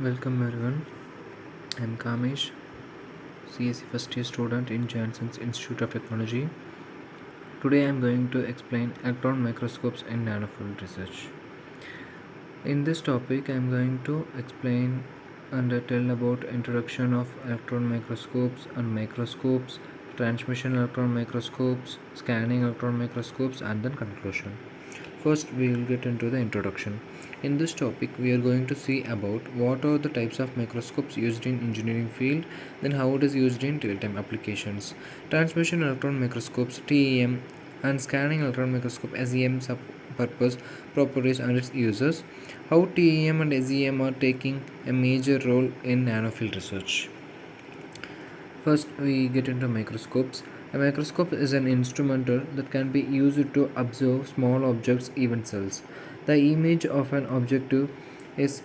Welcome everyone. I'm Kamesh, CSC first year student in Jansen's Institute of Technology. Today I'm going to explain electron microscopes in nanofield research. In this topic I'm going to explain and tell about introduction of electron microscopes and microscopes, transmission electron microscopes, scanning electron microscopes, and then conclusion. First, we will get into the introduction. In this topic, we are going to see about what are the types of microscopes used in engineering field, then how it is used in real-time applications. Transmission electron microscopes (TEM) and scanning electron microscope (SEM) purpose, properties and its uses. How TEM and SEM are taking a major role in nanofield research. First, we get into microscopes. A microscope is an instrumental that can be used to observe small objects, even cells. The image of an objective is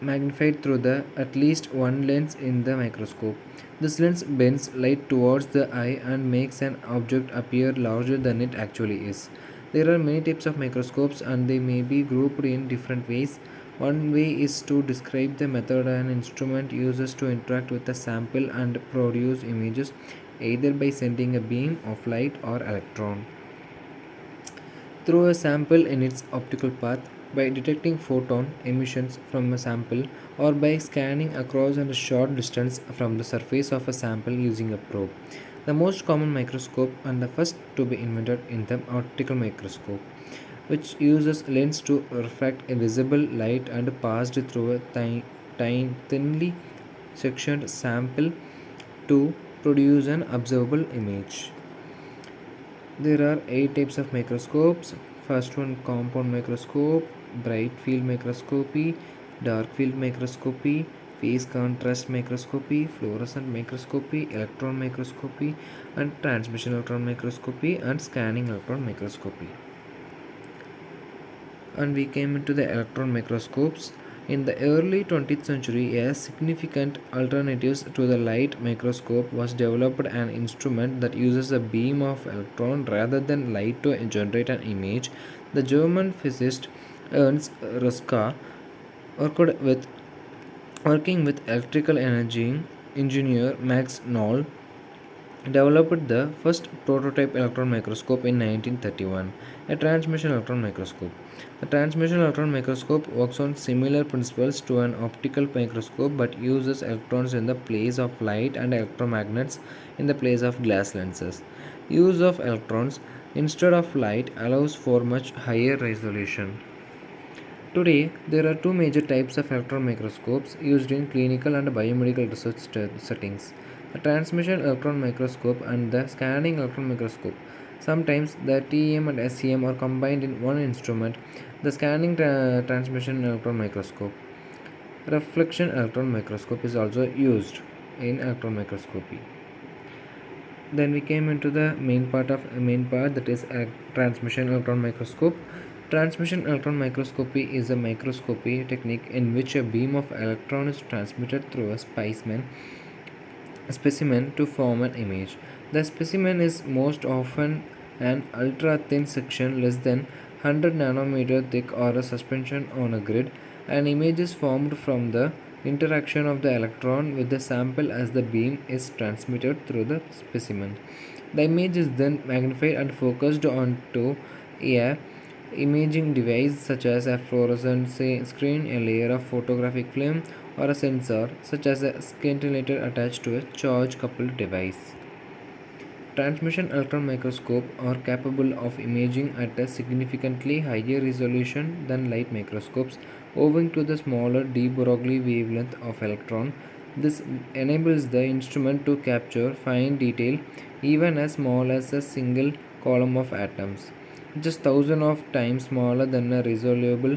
magnified through the at least one lens in the microscope. This lens bends light towards the eye and makes an object appear larger than it actually is. There are many types of microscopes and they may be grouped in different ways. One way is to describe the method an instrument uses to interact with a sample and produce images either by sending a beam of light or electron through a sample in its optical path, by detecting photon emissions from a sample, or by scanning across a short distance from the surface of a sample using a probe. The most common microscope and the first to be invented in the optical microscope, which uses lens to refract a visible light and passed through a thinly sectioned sample to produce an observable image. There are 8 types of microscopes. First one, compound microscope, bright field microscopy, dark field microscopy, phase contrast microscopy, fluorescent microscopy, electron microscopy, and transmission electron microscopy, and scanning electron microscopy. And we came into the electron microscopes. In the early 20th century, a significant alternative to the light microscope was developed, an instrument that uses a beam of electron rather than light to generate an image. The German physicist Ernst Ruska worked with working with electrical energy engineer Max Knoll developed the first prototype electron microscope in 1931, a transmission electron microscope. The transmission electron microscope works on similar principles to an optical microscope but uses electrons in the place of light and electromagnets in the place of glass lenses. Use of electrons instead of light allows for much higher resolution. Today, there are two major types of electron microscopes used in clinical and biomedical research settings: the transmission electron microscope and the scanning electron microscope. Sometimes the TEM and SEM are combined in one instrument, the scanning transmission electron microscope. Reflection electron microscope is also used in electron microscopy. Then we came into the main part, that is a transmission electron microscope. Transmission electron microscopy is a microscopy technique in which a beam of electron is transmitted through a specimen to form an image. The specimen is most often an ultra thin section less than 100 nanometer thick or a suspension on a grid. An image is formed from the interaction of the electron with the sample as the beam is transmitted through the specimen. The image is then magnified and focused onto a imaging device such as a fluorescent screen, a layer of photographic film, or a sensor such as a scintillator attached to a charge coupled device. Transmission electron microscopes are capable of imaging at a significantly higher resolution than light microscopes owing to the smaller de Broglie wavelength of electron. This enables the instrument to capture fine detail even as small as a single column of atoms, just thousands of times smaller than a resolvable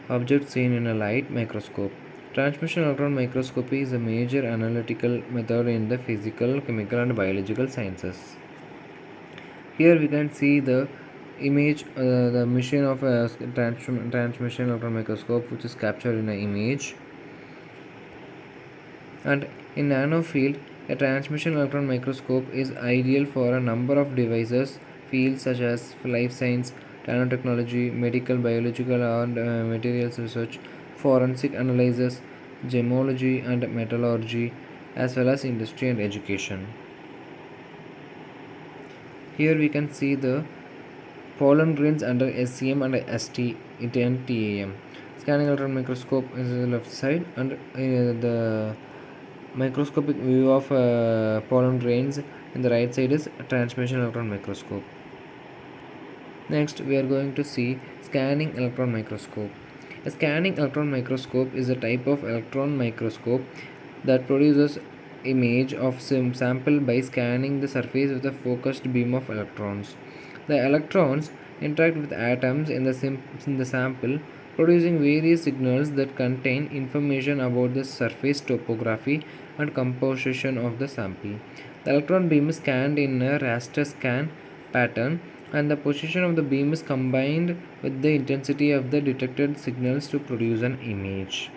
object seen in a light microscope. Transmission electron microscopy is a major analytical method in the physical, chemical, and biological sciences. Here we can see the image, the machine of a transmission electron microscope, which is captured in an image. And in nano field, a transmission electron microscope is ideal for a number of devices, fields such as life science, nanotechnology, medical, biological, and materials research. forensic analysis, gemology and metallurgy, as well as industry and education. Here we can see the pollen grains under SEM and ST and TAM. Scanning electron microscope is the left side, and the microscopic view of pollen grains in the right side is transmission electron microscope. Next, we are going to see scanning electron microscope. A scanning electron microscope is a type of electron microscope that produces image of some sample by scanning the surface with a focused beam of electrons. The electrons interact with atoms in the sample, producing various signals that contain information about the surface topography and composition of the sample. The electron beam is scanned in a raster scan pattern, and the position of the beam is combined with the intensity of the detected signals to produce an image.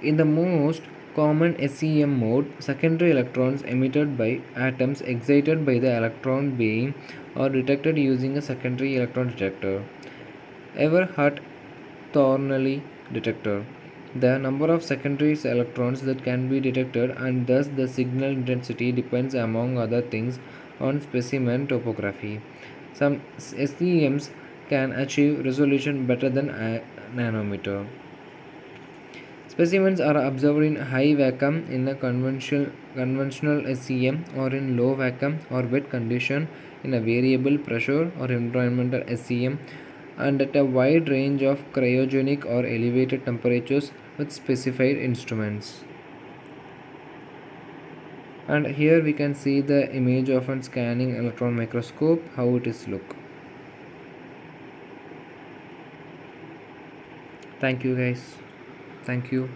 In the most common SEM mode, secondary electrons emitted by atoms excited by the electron beam are detected using a secondary electron detector. Everhart Thornley detector. The number of secondary electrons that can be detected and thus the signal intensity depends, among other things, on specimen topography. Some SEMs can achieve resolution better than a nanometer. Specimens are observed in high vacuum in a conventional SEM, or in low vacuum or wet condition in a variable pressure or environmental SEM, and at a wide range of cryogenic or elevated temperatures with specified instruments. And here we can see the image of a scanning electron microscope, how it is look. Thank you guys. Thank you.